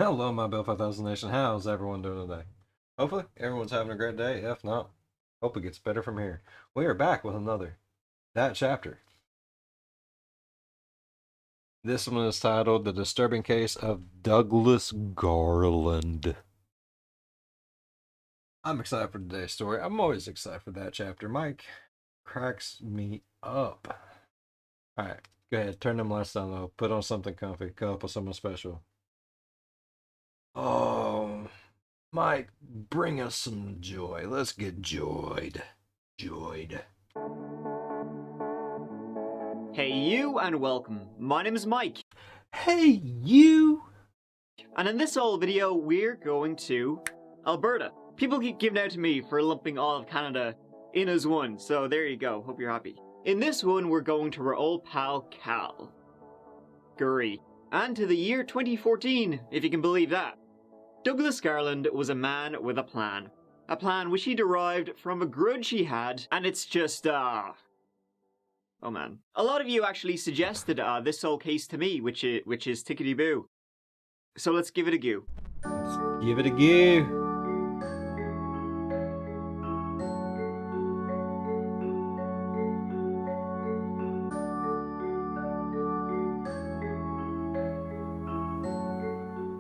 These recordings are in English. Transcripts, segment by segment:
Hello, my Bill 5000 Nation. How's everyone doing today? Hopefully, everyone's having a great day. If not, hope it gets better from here. We are back with another That Chapter. This one is titled The Disturbing Case of Douglas Garland. I'm excited for today's story. I'm always excited for that chapter. Mike cracks me up. Alright, go ahead. Turn them lights down low. Put on something comfy. Cup with someone special. Oh, Mike, bring us some joy. Let's get joyed. Hey you, and welcome. My name is Mike. Hey you! And in this whole video, we're going to Alberta. People keep giving out to me for lumping all of Canada in as one, so there you go. Hope you're happy. In this one, we're going to our old pal Cal. Gurry. And to the year 2014, if you can believe that. Douglas Garland was a man with a plan. A plan which he derived from a grudge he had, and it's just, oh man. A lot of you actually suggested this whole case to me, which is tickety-boo. So let's give it a go. Give it a go.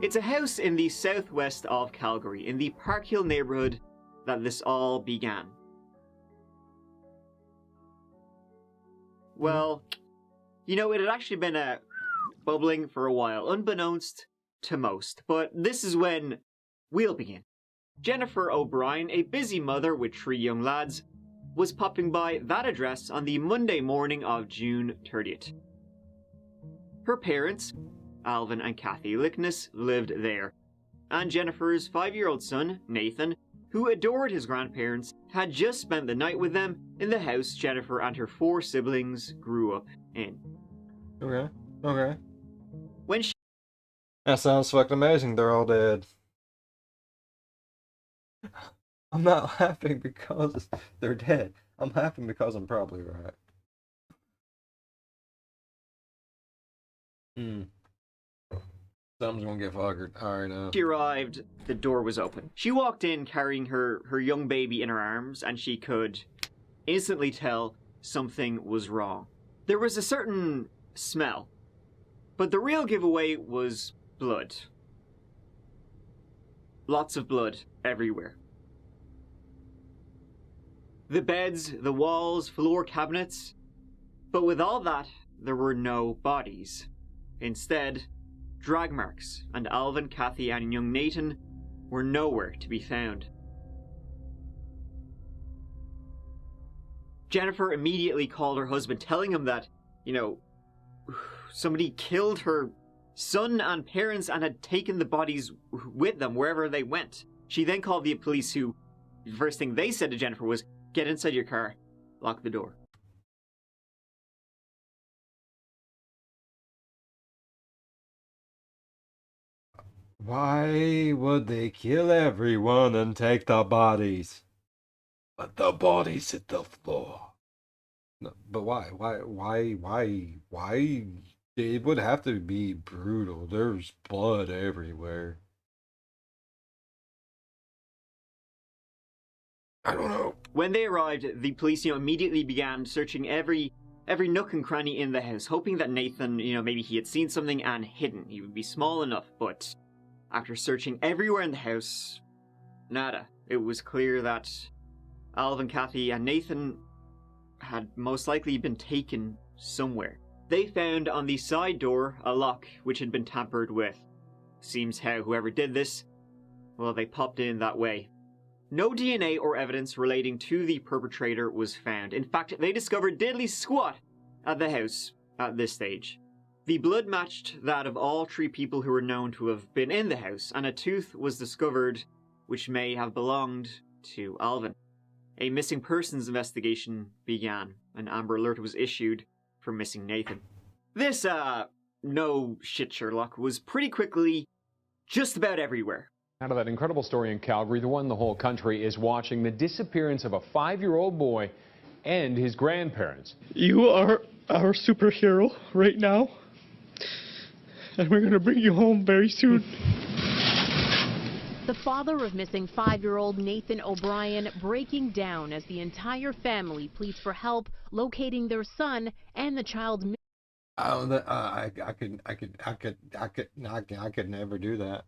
It's a house in the southwest of Calgary, in the Park Hill neighborhood that this all began. Well, you know, it had actually been bubbling for a while, unbeknownst to most, but this is when we'll begin. Jennifer O'Brien, a busy mother with 3 young lads, was popping by that address on the Monday morning of June 30th. Her parents, Alvin and Kathy Lickness, lived there, and Jennifer's 5-year-old son, Nathan, who adored his grandparents, had just spent the night with them in the house Jennifer and her 4 siblings grew up in. Okay. When she... That sounds fucking amazing. They're all dead. I'm not laughing because they're dead. I'm laughing because I'm probably right. Something's gonna get fuckered. Alright now. She arrived, the door was open. She walked in carrying her young baby in her arms, and she could instantly tell something was wrong. There was a certain smell, but the real giveaway was blood. Lots of blood everywhere. The beds, the walls, floor cabinets. But with all that, there were no bodies. Instead, drag marks, and Alvin, Kathy, and young Nathan were nowhere to be found. Jennifer immediately called her husband, telling him that, you know, somebody killed her son and parents and had taken the bodies with them wherever they went. She then called the police, who, the first thing they said to Jennifer was, "Get inside your car, lock the door." Why would they kill everyone and take the bodies? But the bodies hit the floor. No, but why? Why? It would have to be brutal. There's blood everywhere. I don't know. When they arrived, the police, immediately began searching every nook and cranny in the house, hoping that Nathan, maybe he had seen something and hidden. He would be small enough, but after searching everywhere in the house, nada. It was clear that Alvin, Kathy, and Nathan had most likely been taken somewhere. They found on the side door a lock which had been tampered with. Seems how whoever did this, well, they popped in that way. No DNA or evidence relating to the perpetrator was found. In fact, they discovered diddly squat at the house at this stage. The blood matched that of all 3 people who were known to have been in the house, and a tooth was discovered which may have belonged to Alvin. A missing persons investigation began. An Amber Alert was issued for missing Nathan. This, no shit Sherlock, was pretty quickly just about everywhere. Out of that incredible story in Calgary, the one the whole country is watching, the disappearance of a 5-year-old boy and his grandparents. You are our superhero right now, and we're going to bring you home very soon. The father of missing 5-year-old Nathan O'Brien breaking down as the entire family pleads for help locating their son and the child's. I could never do that.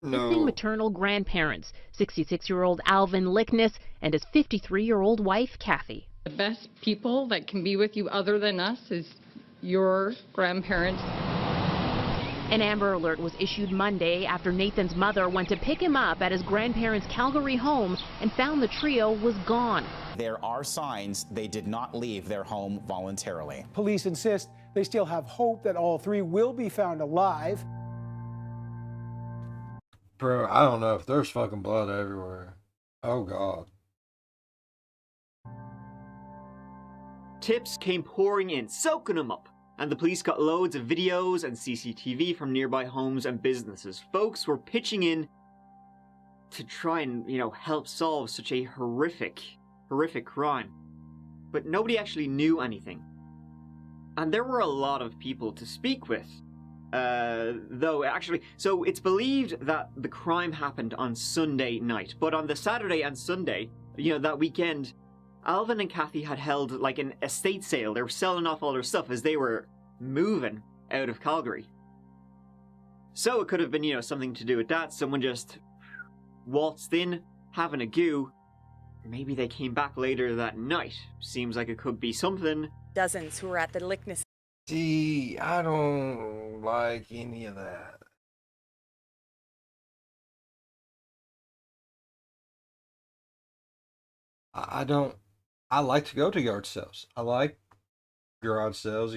Missing maternal grandparents, 66-year-old Alvin Lickness and his 53-year-old wife, Kathy. The best people that can be with you other than us is your grandparents. An Amber Alert was issued Monday after Nathan's mother went to pick him up at his grandparents' Calgary home and found the trio was gone. There are signs they did not leave their home voluntarily. Police insist they still have hope that all three will be found alive. Bro, I don't know if there's fucking blood everywhere. Oh, God. Tips came pouring in, soaking them up, and the police got loads of videos and CCTV from nearby homes and businesses. Folks were pitching in to try and, help solve such a horrific crime. But nobody actually knew anything. And there were a lot of people to speak with. So it's believed that the crime happened on Sunday night, but on the Saturday and Sunday, that weekend, Alvin and Kathy had held like an estate sale. They were selling off all their stuff as they were moving out of Calgary. So it could have been, something to do with that. Someone just waltzed in, having a goo. Maybe they came back later that night. Seems like it could be something. Dozens who were at the Lickness. See, I don't like any of that. I don't. I like to go to yard sales. I like garage sales,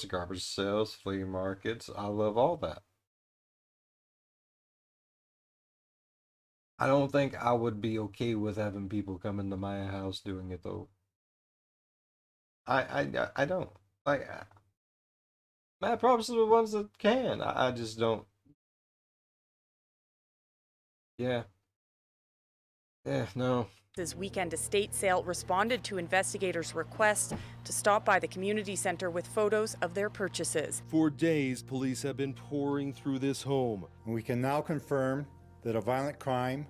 garbage sales, flea markets. I love all that. I don't think I would be okay with having people come into my house doing it though. I don't like. Mad props to the ones that can. I just don't. Yeah. Yeah, no. This weekend estate sale responded to investigators' request to stop by the community center with photos of their purchases. For days, police have been pouring through this home. We can now confirm that a violent crime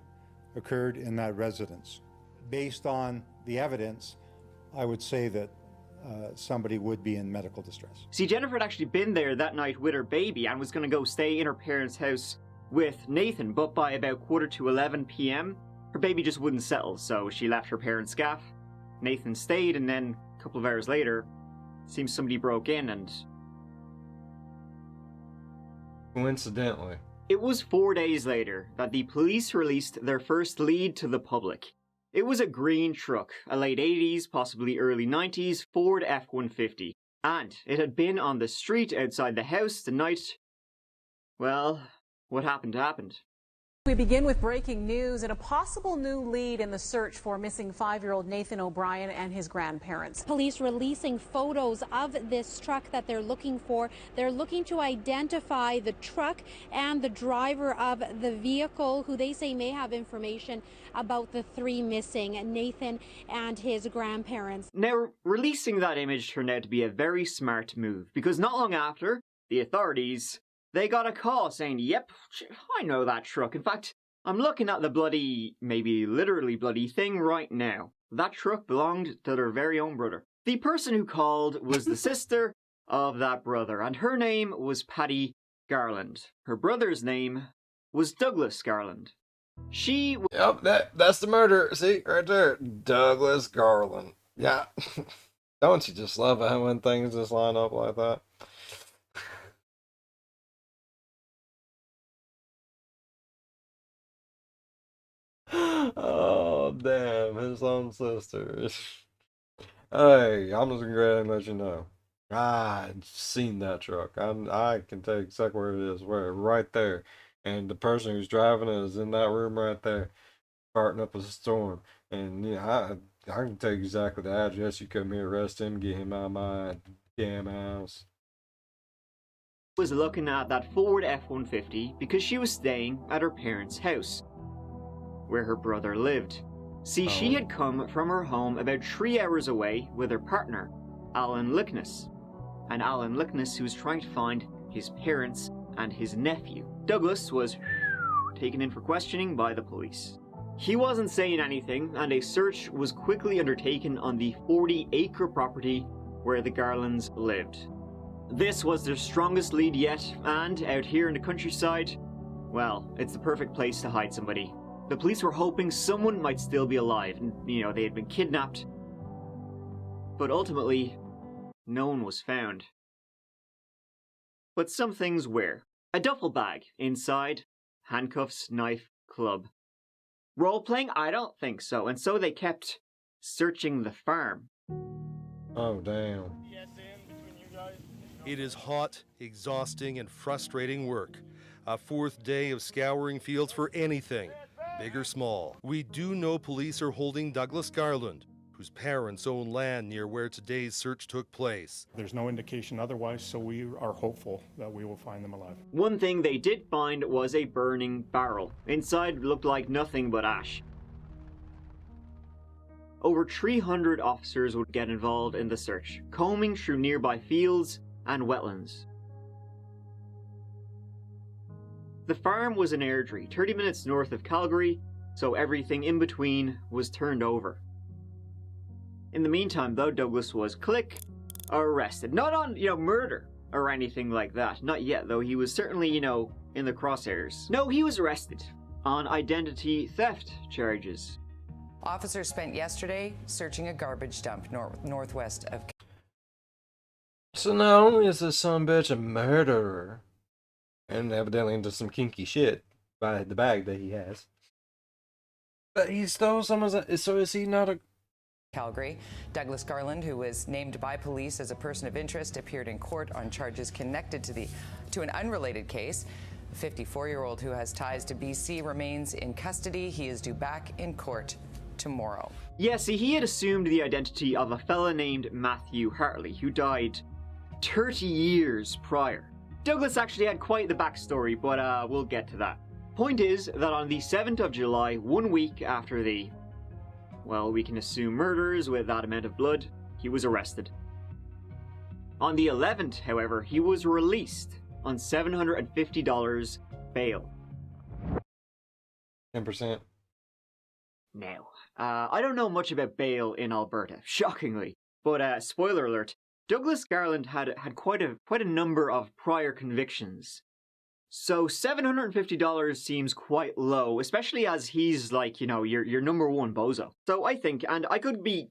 occurred in that residence. Based on the evidence, I would say that somebody would be in medical distress. See, Jennifer had actually been there that night with her baby and was going to go stay in her parents' house with Nathan, but by about 11:15 p.m., her baby just wouldn't settle, so she left her parents' gaff. Nathan stayed, and then a couple of hours later, it seems somebody broke in and... Coincidentally. It was 4 days later that the police released their first lead to the public. It was a green truck, a late 80s, possibly early 90s Ford F-150, and it had been on the street outside the house the night... Well, what happened happened. We begin with breaking news and a possible new lead in the search for missing 5-year-old Nathan O'Brien and his grandparents. Police releasing photos of this truck that they're looking for. They're looking to identify the truck and the driver of the vehicle, who they say may have information about the three missing, Nathan and his grandparents. Now, releasing that image turned out to be a very smart move, because not long after, the authorities... they got a call saying, yep, I know that truck. In fact, I'm looking at the bloody, maybe literally bloody thing right now. That truck belonged to their very own brother. The person who called was the sister of that brother, and her name was Patty Garland. Her brother's name was Douglas Garland. She... Yep, that's the murder. See, right there. Douglas Garland. Yeah. Don't you just love it when things just line up like that? Oh, damn, his own sister. Hey, I'm just gonna go ahead and let you know. I've seen that truck. I can tell you exactly where it is. Where right there. And the person who's driving it is in that room right there, starting up a storm. And yeah, I can tell you exactly the address. You come here, arrest him, get him out of my damn house. Was looking at that Ford F-150 because she was staying at her parents' house, where her brother lived. See, she had come from her home about 3 hours away with her partner, Alan Lickness. and Alan Lickness, who was trying to find his parents and his nephew. Douglas was taken in for questioning by the police. He wasn't saying anything, and a search was quickly undertaken on the 40-acre property where the Garlands lived. This was their strongest lead yet, and out here in the countryside, well, it's the perfect place to hide somebody. The police were hoping someone might still be alive, and, they had been kidnapped. But ultimately, no one was found. But some things were. A duffel bag inside, handcuffs, knife, club. Role-playing? I don't think so, and so they kept searching the farm. Oh, damn. It is hot, exhausting, and frustrating work. A fourth day of scouring fields for anything, big or small. We do know police are holding Douglas Garland, whose parents own land near where today's search took place. There's no indication otherwise, so we are hopeful that we will find them alive. One thing they did find was a burning barrel. Inside looked like nothing but ash. Over 300 officers would get involved in the search, combing through nearby fields and wetlands. The farm was in Airdrie, 30 minutes north of Calgary, so everything in between was turned over. In the meantime, though, Douglas was arrested. Not on, murder or anything like that. Not yet, though. He was certainly, in the crosshairs. No, he was arrested on identity theft charges. Officers spent yesterday searching a garbage dump northwest of. So not only is this son-bitch a murderer, and evidently into some kinky shit by the bag that he has, but he stole someone's. So is he not a? Calgary. Douglas Garland, who was named by police as a person of interest, appeared in court on charges connected to an unrelated case. The 54-year-old who has ties to BC remains in custody. He is due back in court tomorrow. Yeah, see, he had assumed the identity of a fella named Matthew Hartley, who died 30 years prior. Douglas actually had quite the backstory, but we'll get to that. Point is that on the 7th of July, 1 week after the we can assume murders with that amount of blood, he was arrested. On the 11th, however, he was released on $750 bail. 10%. Now, I don't know much about bail in Alberta, shockingly, but spoiler alert, Douglas Garland had quite a number of prior convictions. So $750 seems quite low, especially as he's like, your number one bozo. So I think, and I could be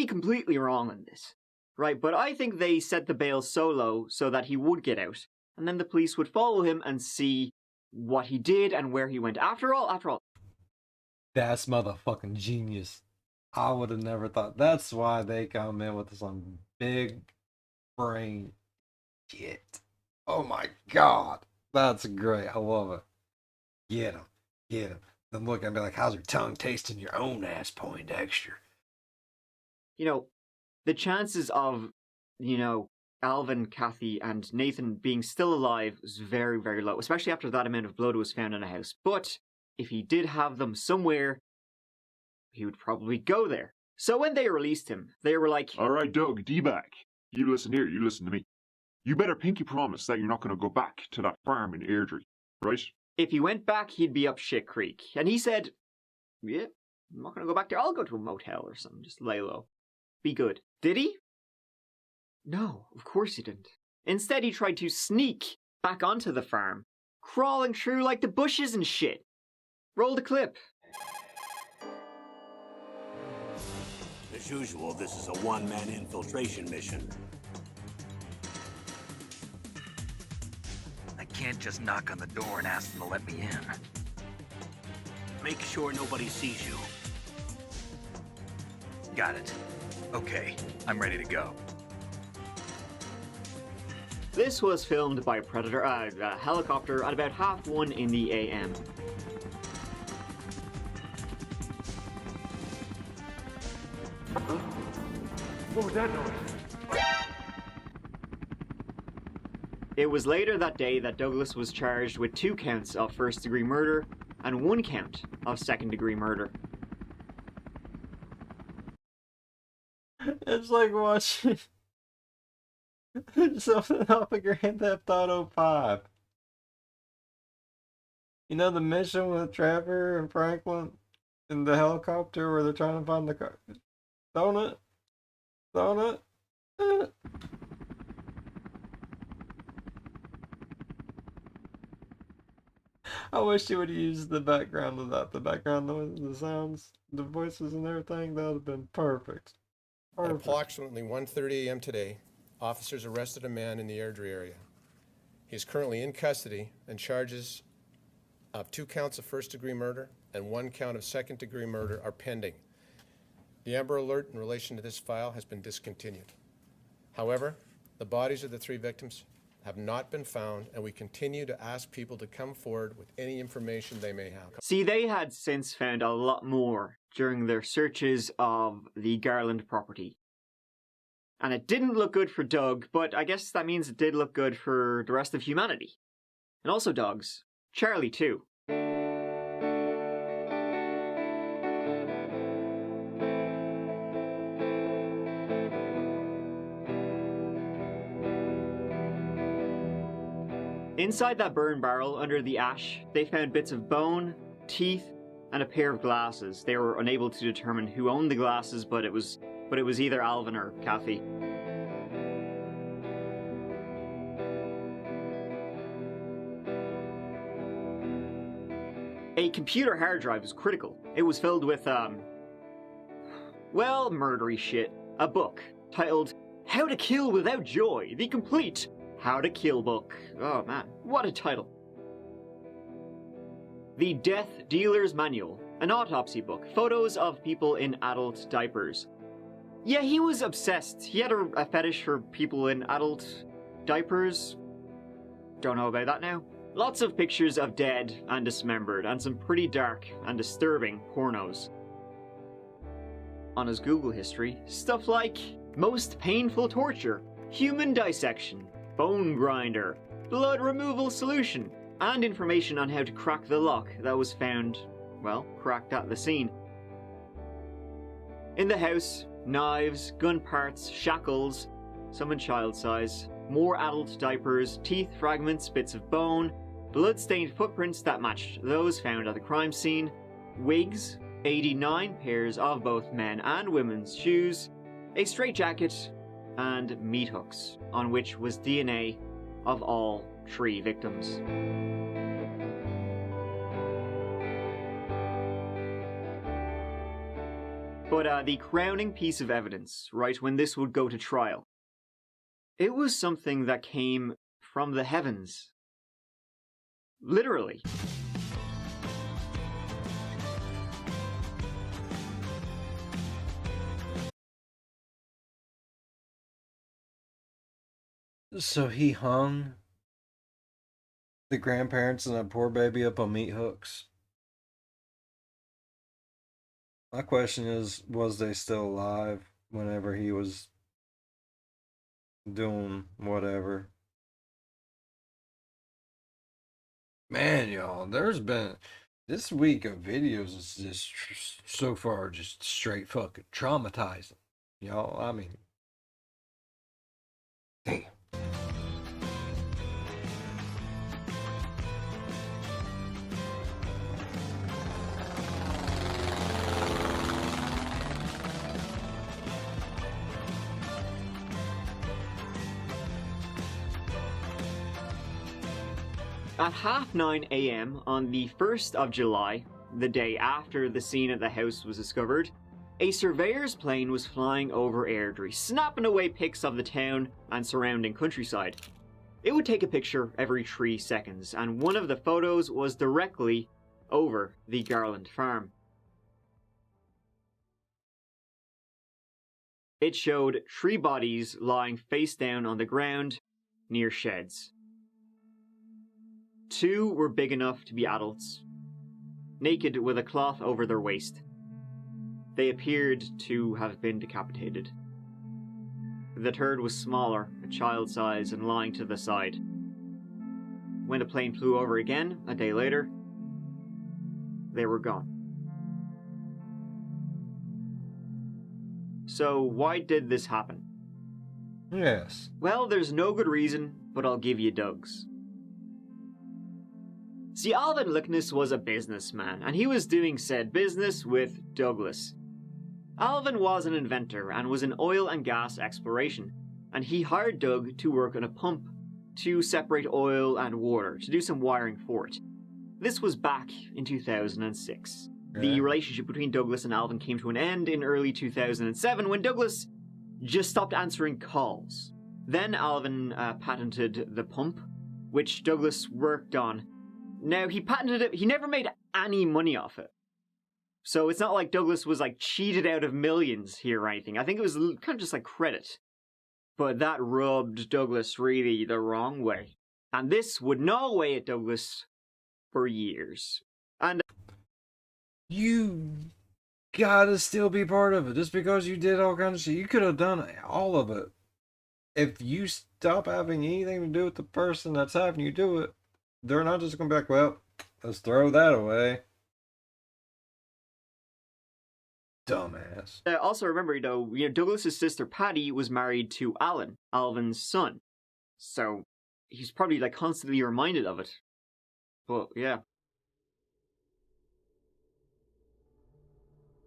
completely wrong on this, right? But I think they set the bail so low so that he would get out, and then the police would follow him and see what he did and where he went. After all. That's motherfucking genius. I would have never thought. That's why they come in with some big brain shit. Oh my god. That's great. I love it. Get him. Get him. Then look and be like, how's your tongue tasting your own ass, Poindexter? The chances of, Alvin, Kathy, and Nathan being still alive was very, very low, especially after that amount of blood was found in a house. But if he did have them somewhere, he would probably go there. So when they released him, they were like, all right, Doug, D-back. You listen here. You listen to me. You better pinky promise that you're not going to go back to that farm in Airdrie, right? If he went back, he'd be up shit creek. And he said, yeah, I'm not going to go back there. I'll go to a motel or something. Just lay low. Be good. Did he? No, of course he didn't. Instead, he tried to sneak back onto the farm, crawling through like the bushes and shit. Roll the clip. As usual, this is a one-man infiltration mission. I can't just knock on the door and ask them to let me in. Make sure nobody sees you. Got it. Okay, I'm ready to go. This was filmed by a helicopter at about 1:30 in the AM. What was that noise? It was later that day that Douglas was charged with 2 counts of first-degree murder and 1 count of second-degree murder. It's like watching Something off of Grand Theft Auto 5. You know the mission with Trevor and Franklin in the helicopter where they're trying to find the car? Donut? Donut? I wish you would have used the background of that. The background noise, the sounds, the voices and everything. That would have been perfect. At approximately 1:30 a.m. today, officers arrested a man in the Airdrie area. He is currently in custody, and charges of 2 counts of first-degree murder and 1 count of second-degree murder are pending. The Amber Alert in relation to this file has been discontinued. However, the bodies of the 3 victims have not been found, and we continue to ask people to come forward with any information they may have. See, they had since found a lot more during their searches of the Garland property. And it didn't look good for Doug, but I guess that means it did look good for the rest of humanity. And also dogs. Charlie, too. Inside that burn barrel, under the ash, they found bits of bone, teeth, and a pair of glasses. They were unable to determine who owned the glasses, but it was either Alvin or Kathy. A computer hard drive was critical. It was filled with, well, murdery shit. A book titled How to Kill Without Joy, the complete How to Kill book. Oh man, what a title. The Death Dealer's Manual, an autopsy book, photos of people in adult diapers. Yeah, he was obsessed. He had a fetish for people in adult diapers. Don't know about that now. Lots of pictures of dead and dismembered, and some pretty dark and disturbing pornos. On his Google history, stuff like most painful torture, human dissection, bone grinder, blood removal solution, and information on how to crack the lock that was found, well, cracked at the scene. In the house, knives, gun parts, shackles, some in child size, more adult diapers, teeth fragments, bits of bone, blood-stained footprints that matched those found at the crime scene, wigs, 89 pairs of both men and women's shoes, a straitjacket, and meat hooks, on which was DNA of all 3 victims. But the crowning piece of evidence, right when this would go to trial, it was something that came from the heavens. Literally. So he hung the grandparents and that poor baby up on meat hooks. My question is, was they still alive whenever he was doing whatever? Man, y'all, there's been this week of videos is just so far just straight fucking traumatizing. Y'all, I mean, damn. At 9:30 a.m. on the 1st of July, the day after the scene at the house was discovered, a surveyor's plane was flying over Airdrie, snapping away pics of the town and surrounding countryside. It would take a picture every 3 seconds, and one of the photos was directly over the Garland farm. It showed 3 bodies lying face down on the ground near sheds. 2 were big enough to be adults, naked with a cloth over their waist. They appeared to have been decapitated. The third was smaller, a child size, and lying to the side. When the plane flew over again, a day later, they were gone. So why did this happen? Yes. Well, there's no good reason, but I'll give you Doug's. See, Alvin Lickness was a businessman, and he was doing said business with Douglas. Alvin was an inventor and was in oil and gas exploration, and he hired Doug to work on a pump to separate oil and water, to do some wiring for it. This was back in 2006. The relationship between Douglas and Alvin came to an end in early 2007 when Douglas just stopped answering calls. Then Alvin patented the pump, which Douglas worked on. Now, he patented it, he never made any money off it. So it's not like Douglas was like cheated out of millions here or anything. I think it was kind of just like credit. But that rubbed Douglas really the wrong way. And this would gnaw away at Douglas for years. And you gotta still be part of it. Just because you did all kinds of shit, you could have done all of it. If you stop having anything to do with the person that's having you do it, they're not just going to be like, well, let's throw that away. Dumbass. Also remember, though, Douglas's sister Patty was married to Alan, Alvin's son. So he's probably like constantly reminded of it. But yeah.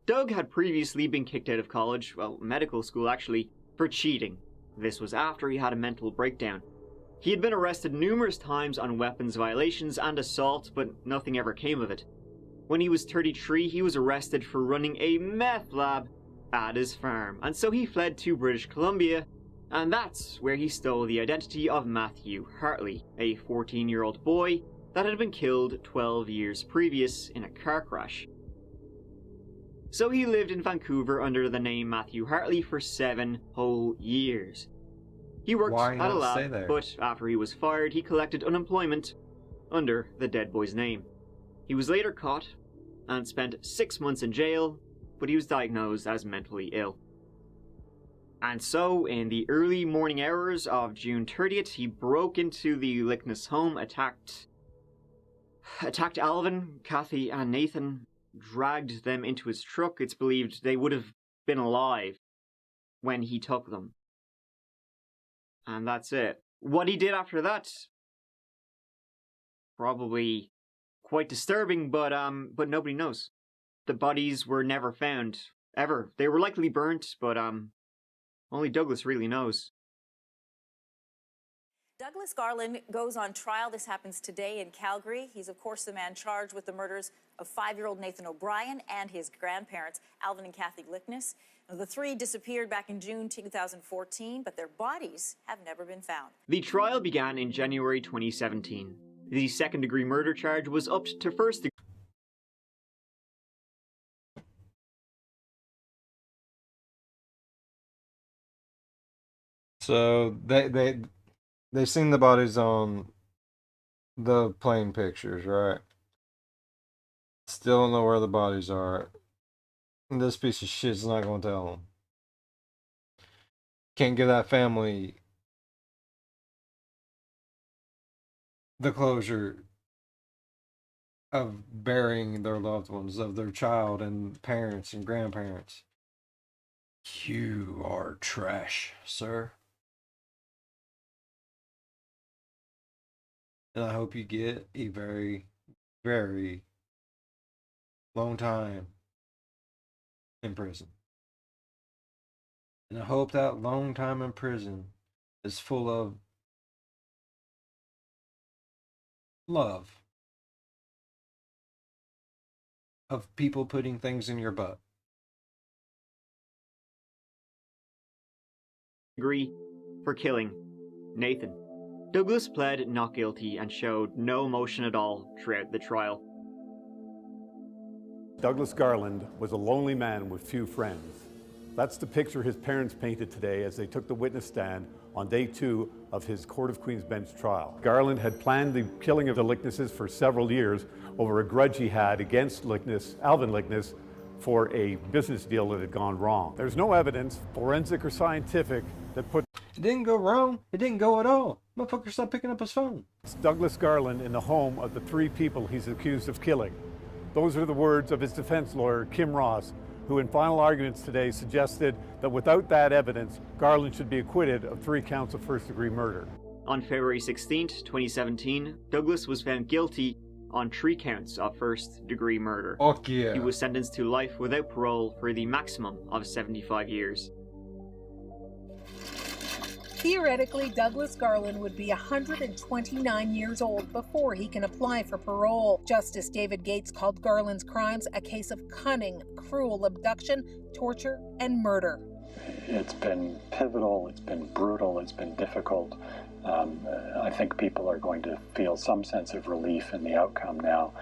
Doug had previously been kicked out of college, well, medical school actually, for cheating. This was after he had a mental breakdown. He had been arrested numerous times on weapons violations and assault, but nothing ever came of it. When he was 33, he was arrested for running a meth lab at his farm, and so he fled to British Columbia, and that's where he stole the identity of Matthew Hartley, a 14-year-old boy that had been killed 12 years previous in a car crash. So he lived in Vancouver under the name Matthew Hartley for 7 whole years. He worked at a lab, but after he was fired, he collected unemployment under the dead boy's name. He was later caught and spent 6 months in jail, but he was diagnosed as mentally ill. And so, in the early morning hours of June 30th, he broke into the Lickness home, attacked Alvin, Kathy, and Nathan, dragged them into his truck. It's believed they would have been alive when he took them. And that's it. What he did after that, probably quite disturbing, but nobody knows. The bodies were never found, ever. They were likely burnt, but only Douglas really knows. Douglas Garland goes on trial. This happens today in Calgary. He's, of course, the man charged with the murders of 5-year-old Nathan O'Brien and his grandparents, Alvin and Kathy Lickness. Now, the three disappeared back in June 2014, but their bodies have never been found. The trial began in January 2017. The second-degree murder charge was upped to first degree. So they seen the bodies on the plane pictures, right? Still don't know where the bodies are. This piece of shit's not going to tell them. Can't give that family the closure of burying their loved ones, of their child and parents and grandparents. You are trash, sir. And I hope you get a very, very long time in prison. And I hope that long time in prison is full of love. Of people putting things in your butt. Agree for killing Nathan. Douglas pled not guilty and showed no emotion at all throughout the trial. Douglas Garland was a lonely man with few friends. That's the picture his parents painted today as they took the witness stand on day 2 of his Court of Queen's Bench trial. Garland had planned the killing of the Licknesses for several years over a grudge he had against Alvin Lickness, for a business deal that had gone wrong. There's no evidence, forensic or scientific, that put it didn't go wrong. It didn't go at all. Motherfucker stopped picking up his phone. Douglas Garland in the home of the 3 people he's accused of killing. Those are the words of his defense lawyer, Kim Ross, who who in final arguments today suggested that without that evidence, Garland should be acquitted of 3 counts of first-degree murder. On February 16th, 2017, Douglas was found guilty on 3 counts of first-degree murder. Fuck yeah. He was sentenced to life without parole for the maximum of 75 years. Theoretically, Douglas Garland would be 129 years old before he can apply for parole. Justice David Gates called Garland's crimes a case of cunning, cruel abduction, torture, and murder. It's been pivotal, it's been brutal, it's been difficult. I think people are going to feel some sense of relief in the outcome now,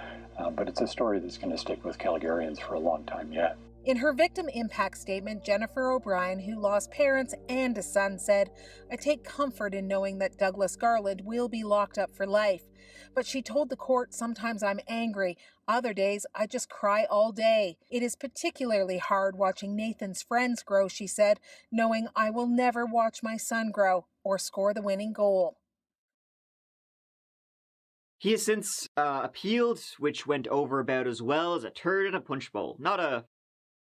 but it's a story that's going to stick with Calgarians for a long time yet. In her victim impact statement, Jennifer O'Brien, who lost parents and a son, said, "I take comfort in knowing that Douglas Garland will be locked up for life." But she told the court, "Sometimes I'm angry. Other days, I just cry all day. It is particularly hard watching Nathan's friends grow," she said, "knowing I will never watch my son grow or score the winning goal." He has since appealed, which went over about as well as a turd in a punch bowl.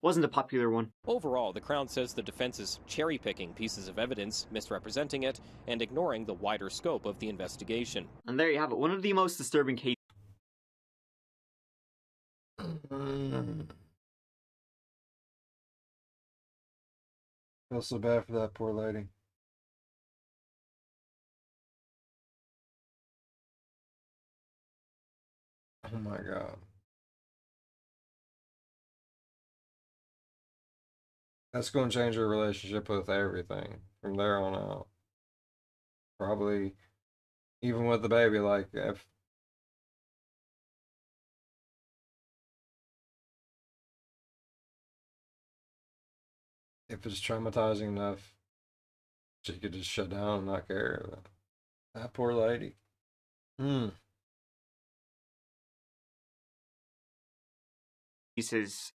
Wasn't a popular one. Overall, the Crown says the defense is cherry-picking pieces of evidence, misrepresenting it, and ignoring the wider scope of the investigation. And there you have it, one of the most disturbing cases. Feel so bad for that poor lady. Oh my God. That's going to change your relationship with everything from there on out. Probably even with the baby, like if it's traumatizing enough, she could just shut down and not care. That poor lady. Pieces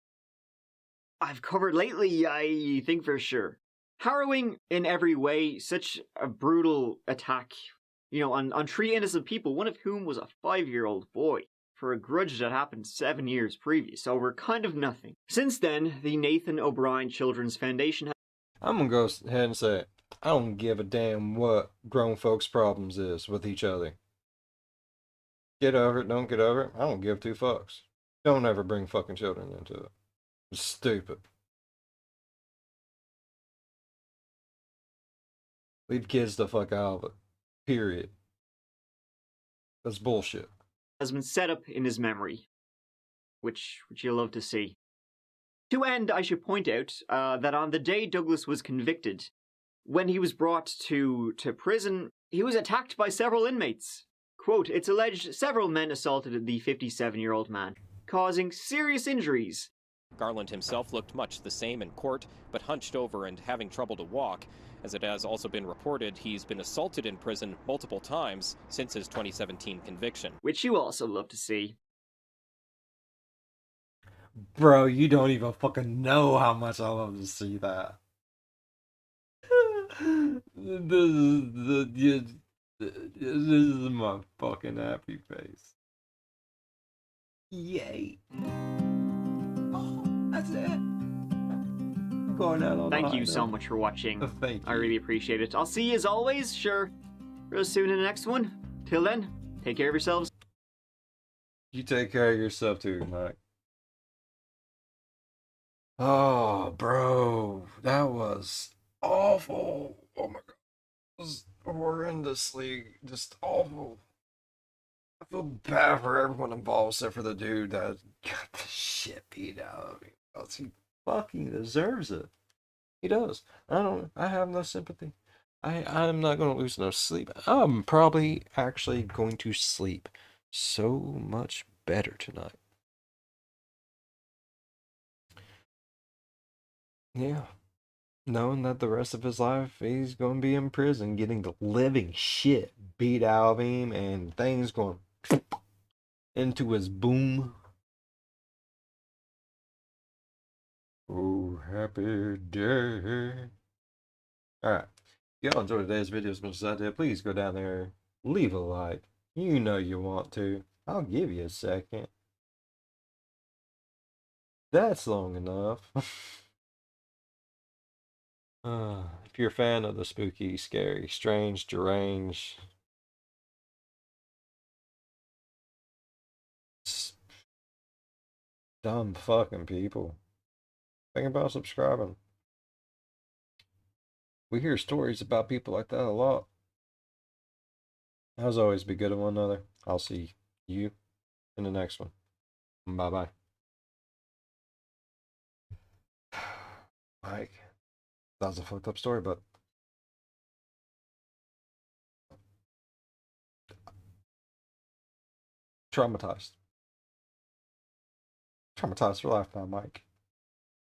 I've covered lately, I think for sure. Harrowing in every way, such a brutal attack, on 3 innocent people, one of whom was a 5-year-old boy, for a grudge that happened 7 years previous, over kind of nothing. Since then, the Nathan O'Brien Children's Foundation has... I'm gonna go ahead and say it. I don't give a damn what grown folks' problems is with each other. Get over it, don't get over it. I don't give 2 fucks. Don't ever bring fucking children into it. It's stupid. Leave kids the fuck out of it. Period. That's bullshit. Has been set up in his memory, which you'll love to see. To end, I should point out that on the day Douglas was convicted, when he was brought to prison, he was attacked by several inmates. Quote, "It's alleged several men assaulted the 57-year-old man, causing serious injuries." Garland himself looked much the same in court, but hunched over and having trouble to walk. As it has also been reported, he's been assaulted in prison multiple times since his 2017 conviction. Which you also love to see. Bro, you don't even fucking know how much I love to see that. This is my fucking happy face. Yay. Oh, that's it. I'm going out on Thank you so much for watching. Thank you. I really appreciate it. I'll see you as always, sure, real soon in the next one. Till then, take care of yourselves. You take care of yourself too, Mike. Oh, bro, that was awful. Oh my God. It was horrendously just awful. I feel bad for everyone involved except for the dude that got the shit beat out of him. Because he fucking deserves it. He does. I have no sympathy. I'm not going to lose no sleep. I'm probably actually going to sleep so much better tonight. Yeah. Knowing that the rest of his life he's going to be in prison getting the living shit beat out of him and things going into his boom. Oh, happy day. Alright. If y'all enjoyed today's video as much as I did, please go down there, leave a like. You know you want to. I'll give you a second. That's long enough. If you're a fan of the spooky, scary, strange, deranged, dumb fucking people, think about subscribing. We hear stories about people like that a lot. As always, be good to one another. I'll see you in the next one. Bye bye. Mike, that was a fucked up story, but traumatized. Traumatized for life now, Mike.